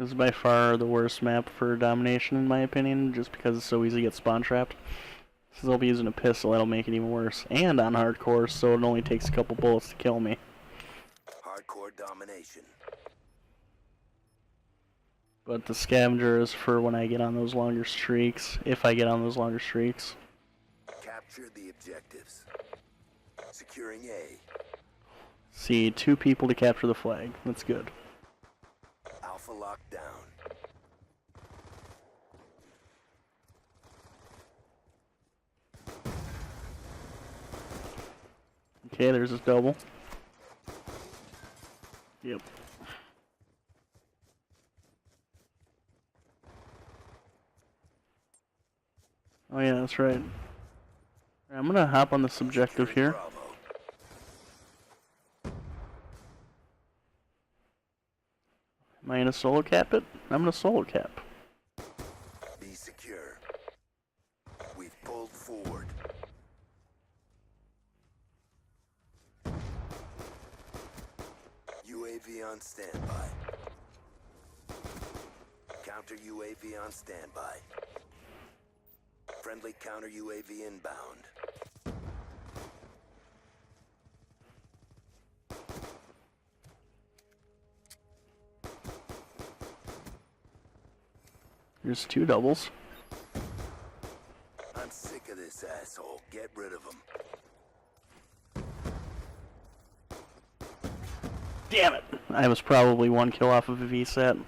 This is by far the worst map for domination in my opinion, just because it's so easy to get spawn trapped. Since I'll be using a pistol, that'll make it even worse. And on hardcore, so it only takes a couple bullets to kill me. Hardcore domination. But the scavenger is for when I get on those longer streaks, if I get on those longer streaks. Capture the objectives. Securing A. See, 2 people to capture the flag. That's good. Alpha locked down. Okay, there's his double. Yep. Oh yeah, that's right. I'm gonna hop on the subjective here. Bravo. Am I gonna solo cap it? I'm gonna solo cap. Be secure. We've pulled forward. UAV on standby. Counter UAV on standby. Friendly counter UAV inbound. There's 2 doubles. I'm sick of this asshole. Get rid of him. Damn it! I was probably 1 kill off of a VSAT.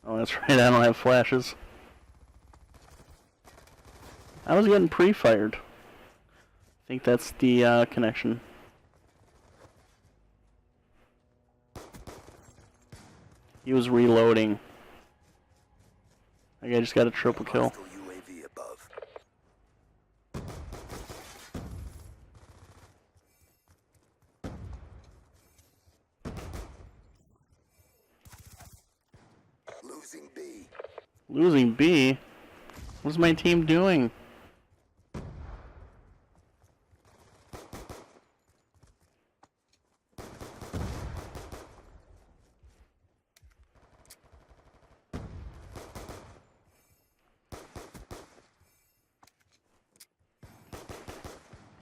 Oh, that's right, I don't have flashes. I was getting pre-fired. I think that's the connection. He was reloading. Like I just got a triple kill. Hostile UAV above. Losing B. Losing B? What's my team doing?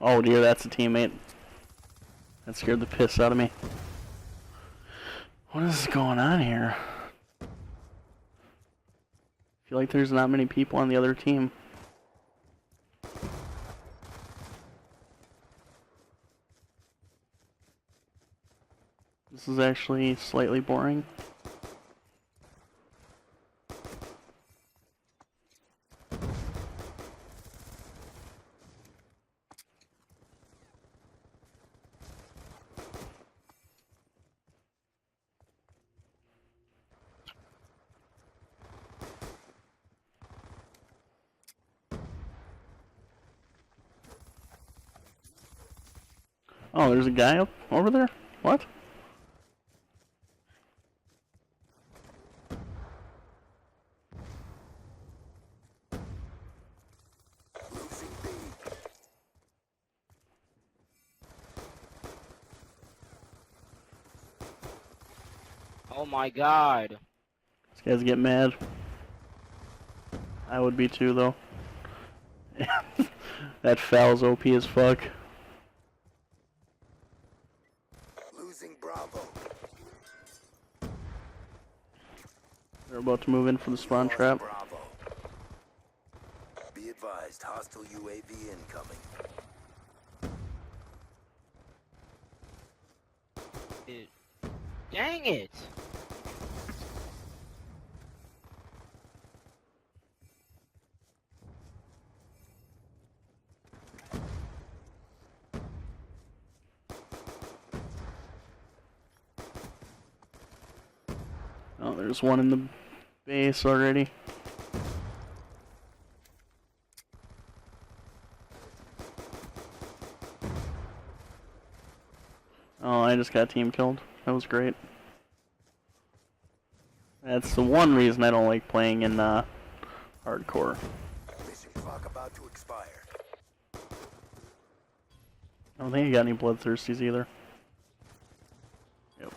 Oh dear, that's a teammate. That scared the piss out of me. What is going on here? I feel like there's not many people on the other team. This is actually slightly boring. Oh, there's a guy up over there? What? Losing B. Oh my god. These guys get mad. I would be too, though. That foul's OP as fuck. Losing Bravo. They're about to move in for the spawn trap. Bravo. Be advised, hostile UAV incoming. Dang it! Oh, there's one in the base already. Oh, I just got team killed. That was great. That's the one reason I don't like playing in hardcore. Mission clock about to expire. I don't think I got any bloodthirsties either. Yep.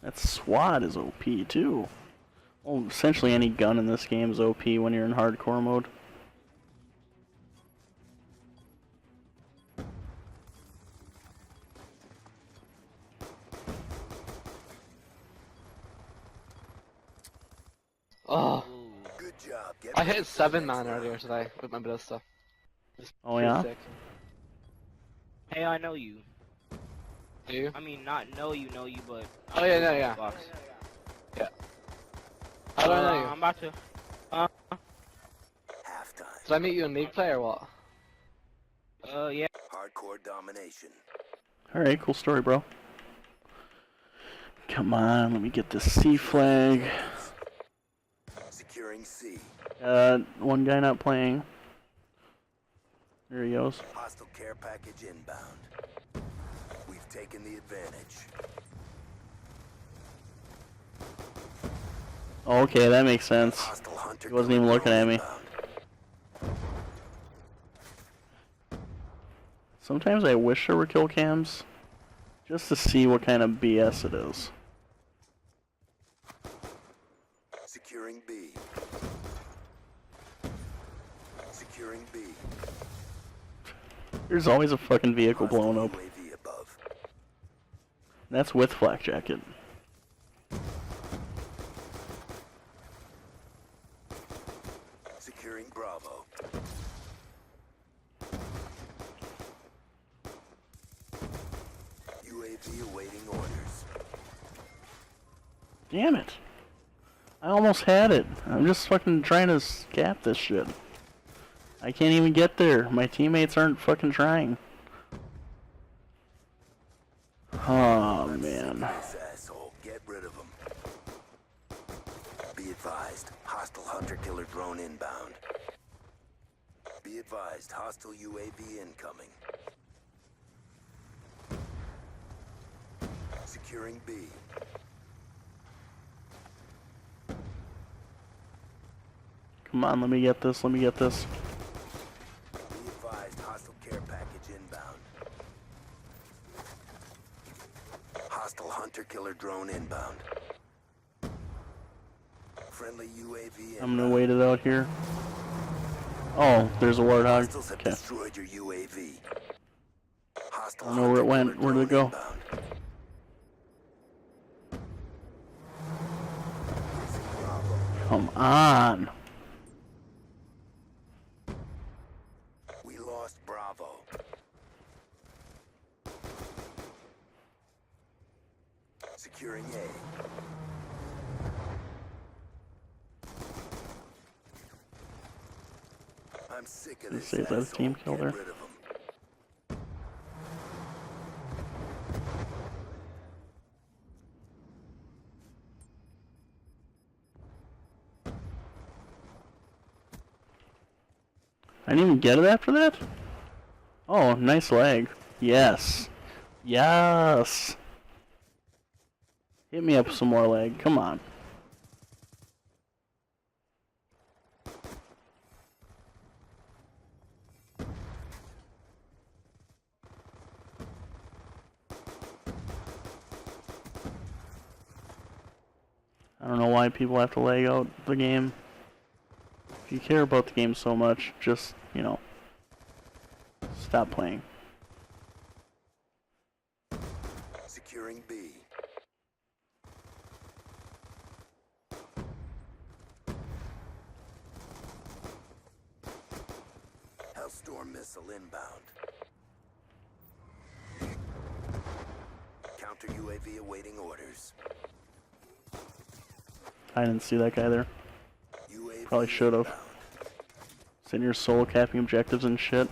That SWAT is OP too. Well, essentially any gun in this game is OP when you're in hardcore mode. Oh, Good job. Get I ready hit for the 7 next man round. earlier today with my ballista. It's Oh, pretty yeah? sick. Hey, I know you. Do you? I mean, not know you, but. Oh yeah, no, yeah. Xbox. How do I know you? I'm about to. Halftime. Did I meet you in League Play or what? Yeah. Hardcore domination. Alright, cool story, bro. Come on, let me get this C flag. Securing C. One guy not playing. There he goes. Hostile care package inbound. We've taken the advantage. Okay, that makes sense. Hostile hunter He wasn't even looking at me. inbound. Sometimes I wish there were kill cams, just to see what kind of BS it is. Securing B. Securing B. There's always a fucking vehicle Hostile blown up. UAV above. That's with flak jacket. Securing Bravo. UAV awaiting orders. Damn it. I almost had it. I'm just fucking trying to scap this shit. I can't even get there. My teammates aren't fucking trying. Oh, man. This asshole. Get rid of him. Be advised. Hostile hunter-killer drone inbound. Be advised. Hostile UAV incoming. Securing B. Come on, let me get this, let me get this. Be advised. Hostile care package inbound. Hostile hunter-killer drone inbound. Friendly UAV I'm gonna inbound. wait it out here. Oh, there's a warthog. Hostiles have Okay. destroyed your UAV. Hostile I don't know where it went. hunter-killer Where did it go? drone inbound. Come on. We lost Bravo. Securing A. I'm sick of Let's this see, is that a asshole. team kill Get there? rid of him. I didn't even get it after that? Oh, nice lag. Yes. Yes. Hit me up with some more lag. Come on. I don't know why people have to lag out the game. If you care about the game so much, just, you know, stop playing. Securing B. Hellstorm missile inbound. Counter UAV awaiting orders. I didn't see that guy there. UAV Probably should've. inbound. Sitting here solo capping objectives and shit.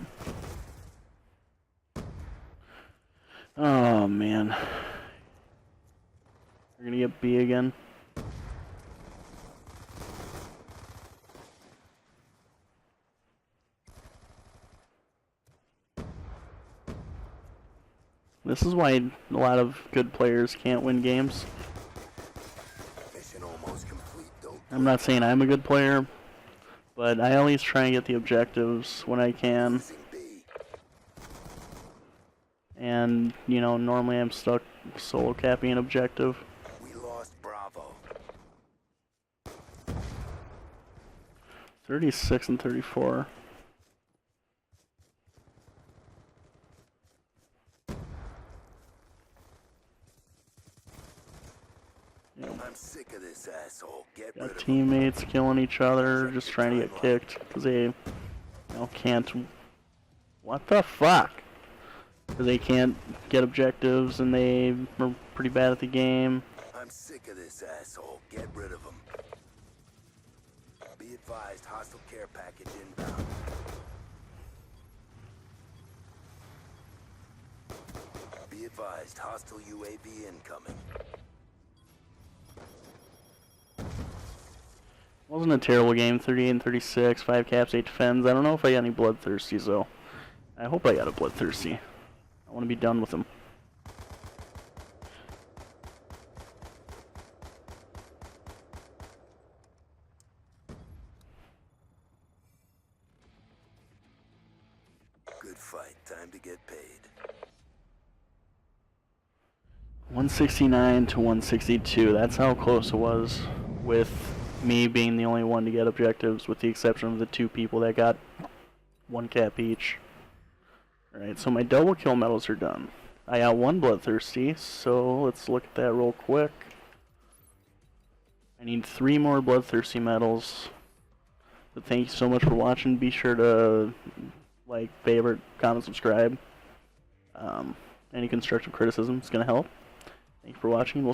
Oh man. We're gonna get B again. This is why a lot of good players can't win games. Mission almost complete. Don't I'm not saying I'm a good player, but I at least try and get the objectives when I can. losing B. And, you know, normally I'm stuck solo capping an objective. We 36 and 34. I'm sick of this asshole. Get rid Got of him. teammates killing each other, just trying to get kicked because they, can't. What the fuck? Because they can't get objectives and they are pretty bad at the game. I'm sick of this asshole. Get rid of him. Be advised, hostile care package inbound. Be advised, hostile UAV incoming. Wasn't a terrible game, 38 and 36, 5 caps, 8 defends. I don't know if I got any bloodthirsties though. I hope I got a bloodthirsty. I want to be done with him. Good fight. Time to get paid. 169 to 162. That's how close it was, with me being the only one to get objectives, with the exception of the 2 people that got 1 cap each. Alright, so my double kill medals are done. I got 1 bloodthirsty, so let's look at that real quick. I need 3 more bloodthirsty medals. But thank you so much for watching. Be sure to like, favorite, comment, subscribe. Any constructive criticism is going to help. Thank you for watching. We'll